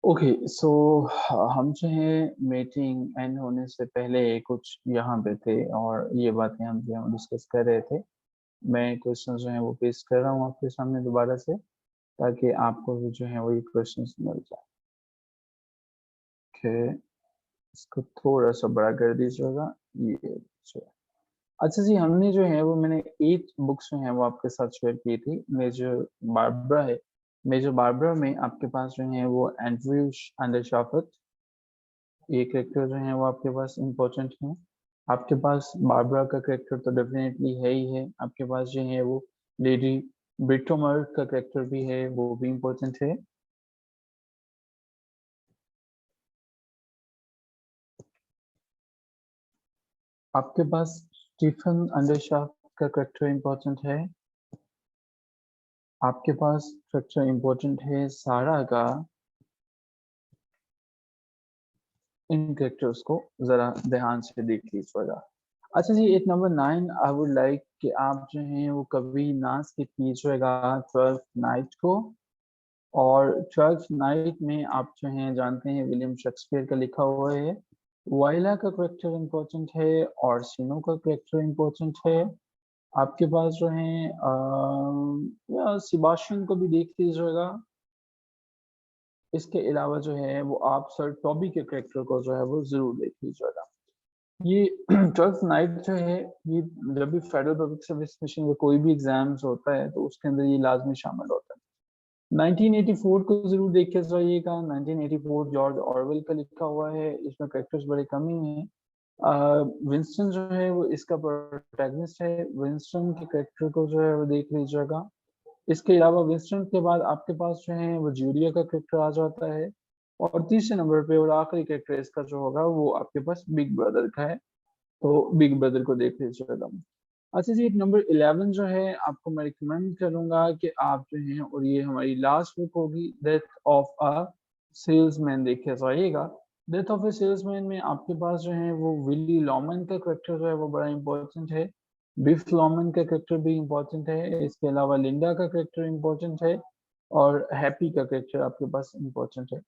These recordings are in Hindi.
ओके सो हम जो है मीटिंग एंड होने से पहले कुछ यहाँ पे थे और ये बातें हम जो है डिस्कस कर रहे थे। मैं क्वेश्चन जो है वो पेश कर रहा हूँ आपके सामने दोबारा से, ताकि आपको भी जो है वही क्वेश्चन मिल जाए। ओके, इसको थोड़ा सा बड़ा कर दीजिएगा। ये जो है। अच्छा जी, हमने जो है वो मैंने 8 बुक्स जो है वो आपके साथ शेयर की थी। मेजर बारबरा में आपके पास जो है वो एंड्रयू अंडरशॉफट, ये कैरेक्टर जो है वो आपके पास इम्पोर्टेंट है। आपके पास बारबरा का कैरेक्टर तो डेफिनेटली है ही है। आपके पास जो है वो लेडी ब्रिटोमर का कैरेक्टर भी है, वो भी इम्पोर्टेंट है। आपके पास स्टीफन अंडरशाफ्ट का कैरेक्टर इम्पोर्टेंट है। आपके पास कैरेक्टर इम्पोर्टेंट है सारा का। इन कैरेक्टर्स को जरा ध्यान से देख लीजिएगा। अच्छा जी, at number 9 I would like कि आप जो हैं वो कभी ना स्किप कीजिएगा 12th नाइट को। और 12th नाइट में आप जो हैं जानते हैं विलियम शेक्सपियर का लिखा हुआ है। वाइला का करेक्टर इम्पोर्टेंट है और सीनो का करेक्टर इम्पोर्टेंट है। आपके पास जो है सिबाशियन को भी देख लीजिएगा। इसके अलावा जो है वो आप सर टॉबी के करेक्टर को जो है वो जरूर देख लीजिएगा। ये 12th नाइट जो है, ये जब भी फेडरल पब्लिक सर्विस मिशन का कोई भी एग्जाम्स होता है तो उसके अंदर ये लाजमी शामिल होता है। 1984 को जरूर देख के जाइएगा। 1984 जॉर्ज ऑरवेल का लिखा हुआ है, इसमें कैरेक्टर्स बड़े कम ही हैं। विंस्टन जो है वो इसका प्रोटैगनिस्ट है। विंस्टन के कैरेक्टर को जो है वो देख लीजिएगा। इसके अलावा विंस्टन के बाद आपके पास जो है वो जूलिया का कैरेक्टर आ जाता है। और तीसरे नंबर पे और आखिरी कैरेक्टर इसका जो होगा वो आपके पास बिग ब्रदर का है, तो बिग ब्रदर को देख लीजिएगा। अच्छा जी, नंबर 11 जो है आपको मैं रिकमेंड करूंगा कि आप जो है, और ये हमारी लास्ट बुक होगी, डेथ ऑफ अ सेल्समैन देखे जाइएगा। डेथ ऑफ ए सेल्समैन में आपके पास जो है वो विली लॉमन का करेक्टर जो है वो बड़ा इंपॉर्टेंट है। बिफ लॉमन का करेक्टर भी इंपॉर्टेंट है। इसके अलावा लिंडा का करेक्टर इंपॉर्टेंट है। और हैप्पी का करेक्टर आपके पास इंपॉर्टेंट है।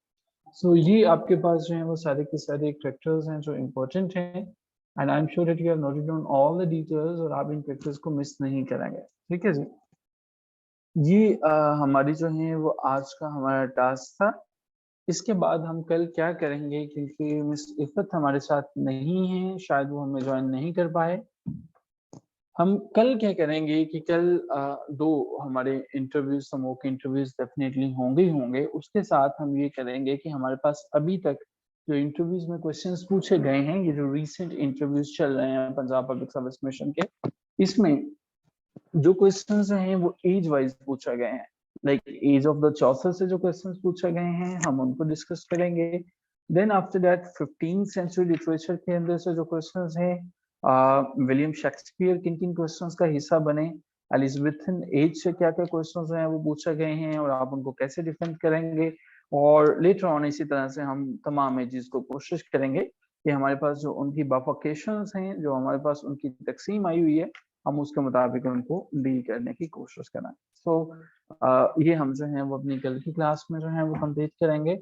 सो ये आपके पास जो है वो सारे के सारे कैरेक्टर्स हैं जो इम्पोर्टेंट हैं। And I am sure that you have noted down all the details और आप इन कैरेक्टर्स को मिस नहीं करेंगे। ठीक है जी। ये हमारी जो है वो आज का हमारा टास्क था। इसके बाद हम कल क्या करेंगे, क्योंकि मिस इफ़त हमारे साथ नहीं है, शायद वो हमें ज्वाइन नहीं कर पाए। हम कल क्या करेंगे कि कल 2 हमारे इंटरव्यूज, समूह के इंटरव्यूज डेफिनेटली होंगे ही होंगे। उसके साथ हम ये करेंगे कि हमारे पास अभी तक जो इंटरव्यूज में क्वेश्चंस पूछे गए हैं, ये जो रीसेंट इंटरव्यूज चल रहे हैं पंजाब पब्लिक सर्विस मिशन के, इसमें जो क्वेश्चंस हैं वो एज वाइज पूछे गए हैं। लाइक एज ऑफ द चौसर से जो क्वेश्चंस पूछे गए हैं हम उनको डिस्कस करेंगे। Then after that 15th century literature के अंदर से जो क्वेश्चंस हैं, विलियम शेक्सपियर किन किन क्वेश्चंस का हिस्सा बने, एलिजाबेथन एज से क्या क्या क्वेश्चंस हैं वो पूछे गए हैं और आप उनको कैसे डिफेंड करेंगे। और लेटर ऑन इसी तरह से हम तमाम एजेस को कोशिश करेंगे कि हमारे पास जो उनकी बाफिकेशंस हैं, जो हमारे पास उनकी तकसीम आई हुई है, हम उसके मुताबिक उनको डील करने की कोशिश करें। सो ये हम जो है वो अपनी कल की क्लास में जो है वो कंप्लीट करेंगे।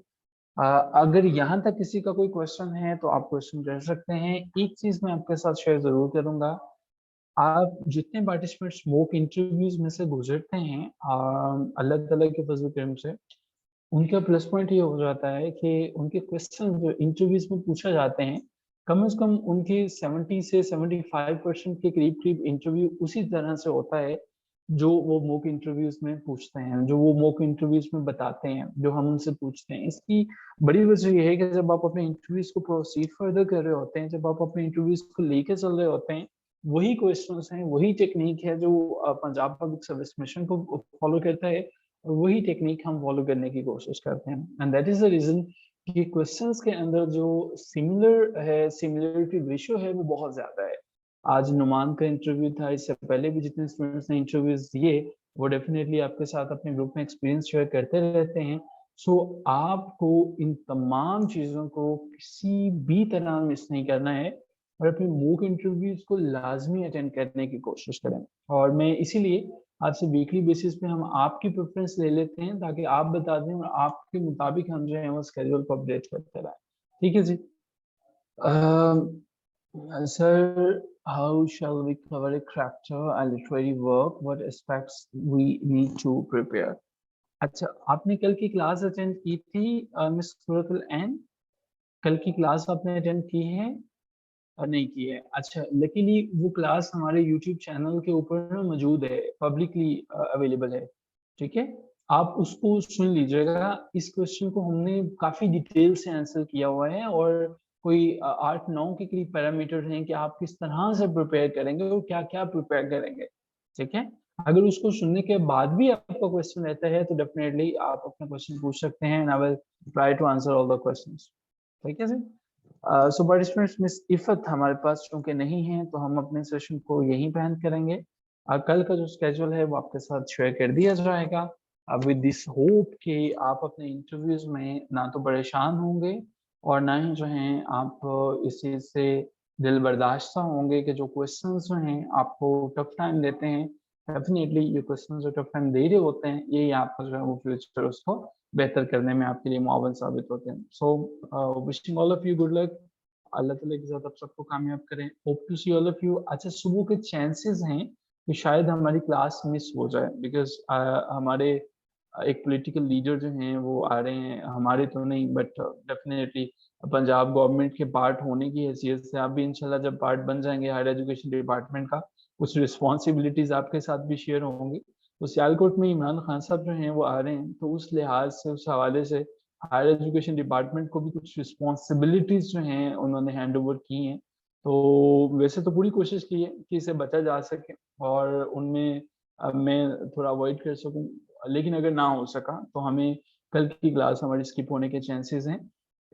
अगर यहाँ तक किसी का कोई क्वेश्चन है तो आप क्वेश्चन कर सकते हैं। एक चीज मैं आपके साथ शेयर जरूर करूंगा। आप जितने पार्टिसिपेंट्स मॉक इंटरव्यूज में से गुजरते हैं अलग अलग के फजल से, उनका प्लस पॉइंट ये हो जाता है कि उनके क्वेश्चन जो इंटरव्यूज में पूछे जाते हैं, कम से कम उनके 70 से 75% के करीब करीब इंटरव्यू उसी तरह से होता है जो वो मॉक इंटरव्यूज में पूछते हैं, जो वो मॉक इंटरव्यूज में बताते हैं, जो हम उनसे पूछते हैं। इसकी बड़ी वजह ये है कि जब आप अपने इंटरव्यूज को प्रोसीड फर्दर कर रहे होते हैं, जब आप अपने इंटरव्यूज को लेके चल रहे होते हैं, वही क्वेश्चंस हैं, वही टेक्निक है जो पंजाब पब्लिक सर्विस मिशन को फॉलो करता है, और वही टेक्निक हम फॉलो करने की कोशिश करते हैं। And that is the reason कि क्वेश्चंस के अंदर जो सिमिलर है, सिमिलरिटी रेशियो है, वो बहुत ज्यादा है। आज नुमान का इंटरव्यू था, इससे पहले भी जितने स्टूडेंट्स ने इंटरव्यूज दिए वो डेफिनेटली आपके साथ अपने ग्रुप में एक्सपीरियंस शेयर करते रहते हैं। सो आपको इन तमाम चीजों को किसी भी तरह मिस नहीं करना है और अपने मॉक इंटरव्यूज को लाजमी अटेंड करने की कोशिश करें। और मैं इसीलिए आज से वीकली बेसिस पे हम आपकी प्रेफरेंस ले लेते हैं ताकि आप बता दें और आपके मुताबिक हम जो है वो स्केड्यूल को अपडेट करते रहें। ठीक है जी। Sir, how shall we cover a character and literary work? What aspects we need to prepare? अच्छा, आपने कल की क्लास अटेंड की थी मिस सूरतुल एन? कल की क्लास आपने अटेंड की है और नहीं की है? अच्छा, लकीली वो क्लास हमारे यूट्यूब चैनल के ऊपर ना मौजूद है, पब्लिकली अवेलेबल है, ठीक है? आप उसको सुन लीजिएगा। इस क्वेश्चन को हमने काफ़ी डिटेल से आंसर किया हुआ है और कोई 8-9 के करीब पैरामीटर हैं कि आप किस तरह से प्रिपेयर करेंगे और क्या-क्या प्रिपेयर करेंगे, ठीक है? अगर उसको सुनने के बाद भी आपका क्वेश्चन रहता है, तो डेफिनिटली आप अपना क्वेश्चन पूछ सकते हैं and I will try to answer all the questions. ठीक है जी? सो पार्टिसिपेंट्स मिस इफ़त हमारे पास चूँकि नहीं है, तो हम अपने सेशन को यहीं पे एंड करेंगे। कल का जो स्केड्यूल है वो आपके साथ शेयर कर दिया जाएगा। विद दिस होप कि आप अपने इंटरव्यूज़ में ना तो परेशान होंगे और ना ही जो हैं आप इस चीज़ से दिल बर्दाश्त होंगे कि जो क्वेश्चंस जो हैं आपको टफ टाइम देते हैं, डेफिनिटली ये क्वेश्चंस जो टफ टाइम दे रहे होते हैं, यही आपका जो है वो फ्यूचर उसको बेहतर करने में आपके लिए मुआवन साबित होते हैं। So wishing all of you good luck. Allah Taala के साथ आप सबको कामयाब करें। Hope to see all of you. अच्छा, सुबह के चांसेस हैं कि शायद हमारी क्लास मिस हो जाए बिकॉज़ हमारे एक पॉलिटिकल लीडर जो हैं वो आ रहे हैं, हमारे तो नहीं बट डेफिनिटली पंजाब गवर्नमेंट के पार्ट होने की हैसियत से आप भी इंशाल्लाह जब पार्ट बन जाएँगे हायर एजुकेशन डिपार्टमेंट का, कुछ रिस्पॉन्सिबिलिटीज़ आपके साथ भी शेयर होंगी। तो सियालकोट में इमरान खान साहब जो हैं वो आ रहे हैं, तो उस लिहाज से, उस हवाले से हायर एजुकेशन डिपार्टमेंट को भी कुछ रिस्पॉन्सिबिलिटीज़ जो हैं उन्होंने हैंड ओवर की हैं। तो वैसे तो पूरी कोशिश की है कि इसे बचा जा सके और उनमें मैं थोड़ा अवॉइड कर सकूँ। लेकिन अगर ना हो सका तो हमें कल की क्लास हमारी स्किप होने के चांसेस हैं।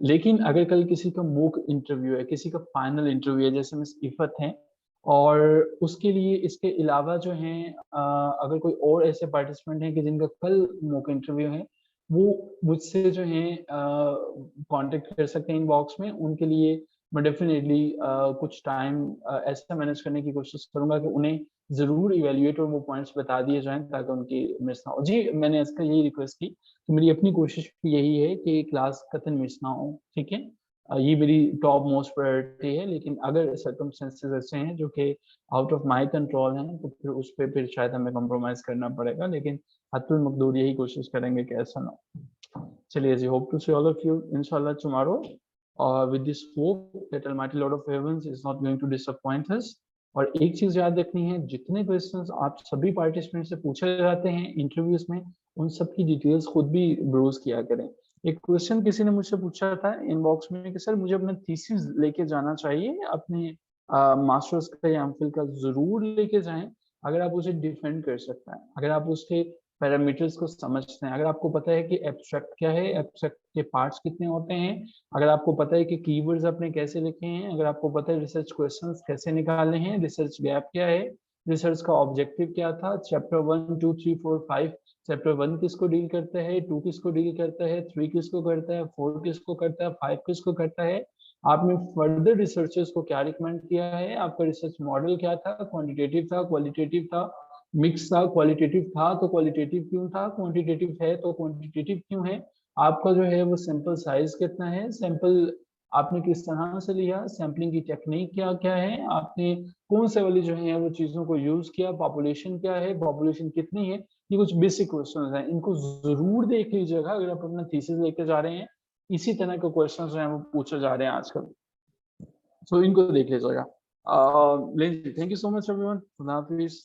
लेकिन अगर कल किसी का मॉक इंटरव्यू है, किसी का फाइनल इंटरव्यू है जैसे मिस इफ़त हैं और उसके लिए इसके अलावा जो हैं अगर कोई और ऐसे पार्टिसिपेंट हैं कि जिनका कल मॉक इंटरव्यू है, वो मुझसे जो हैं कॉन्टैक्ट कर सकते हैं इनबॉक्स में। उनके लिए मैं डेफ़िनेटली कुछ टाइम ऐसा मैनेज करने की कोशिश करूँगा कि उन्हें ज़रूर इवैल्यूएट और वो पॉइंट्स बता दिए जाएँ ताकि उनकी मिस ना हो। जी, मैंने इसका यही रिक्वेस्ट की, तो मेरी अपनी कोशिश भी यही है कि क्लास कतई मिस ना हो, ठीक है? ये मेरी टॉप मोस्ट प्रायोरिटी है, लेकिन अगर सर्कमस्टेंसेस ऐसे हैं जो कि आउट ऑफ माय कंट्रोल हैं, तो फिर उस पे फिर शायद हमें कॉम्प्रोमाइज़ करना पड़ेगा, लेकिन हत्तुल मक़दूर यही कोशिश करेंगे कि ऐसा ना हो। चलिए जी, hope to see all of you इंशाल्लाह tomorrow with this hope that Almighty Lord of Heavens is not going to disappoint us। और एक चीज़ याद रखनी है, जितने क्वेश्चंस आप सभी पार्टिसिपेंट से पूछे जाते हैं इंटरव्यूज़ में, उन सब की डिटेल्स खुद भी ब्राउज़ किया करें। एक क्वेश्चन किसी ने मुझसे पूछा था इनबॉक्स में कि सर मुझे अपना थीसिस लेके जाना चाहिए अपने मास्टर्स का या एमफिल का? ज़रूर लेके जाएँ, अगर आप उसे डिफेंड कर सकते हैं, अगर आप उसके पैरामीटर्स को समझते हैं, अगर आपको पता है कि एब्स्ट्रैक्ट क्या है, एब्स्ट्रैक्ट के पार्ट्स कितने होते हैं, अगर आपको पता है कि कीवर्ड्स आपने कैसे लिखे हैं, अगर आपको पता है रिसर्च क्वेश्चंस कैसे निकालने हैं, रिसर्च गैप क्या है, रिसर्च का ऑब्जेक्टिव क्या था, चैप्टर 1, 2, 3, 4, 5 चैप्टर 1 किसको डील करता है, 2 किसको डील करता है, 3 किसको करता है, 4 किसको करता है, 5 किसको करता है, आपने फर्दर रिसर्चर्स को क्या रिकमेंड किया है, आपका रिसर्च मॉडल क्या था, क्वांटिटेटिव था, क्वालिटेटिव था, मिक्स था, क्वालिटेटिव था तो क्वालिटेटिव क्यों था, क्वांटिटेटिव है तो क्वांटिटेटिव क्यों है, आपका जो है वो सैंपल साइज़ कितना है, सैंपल आपने किस तरह से लिया, सैंपलिंग की टेक्निक क्या-क्या है, आपने कौन से वाली जो है वो चीज़ों को यूज़ किया, पॉपुलेशन क्या है, पॉपुलेशन कितनी है, ये कुछ बेसिक क्वेश्चंस हैं, इनको ज़रूर देख लीजिएगा अगर आप अपना थीसिस लेके जा रहे हैं। इसी तरह के क्वेश्चंस जो हैं वो पूछे जा रहे हैं आजकल। सो इनको देख लीजिएगा। Thank you so much everyone. खुदा हाफिज़।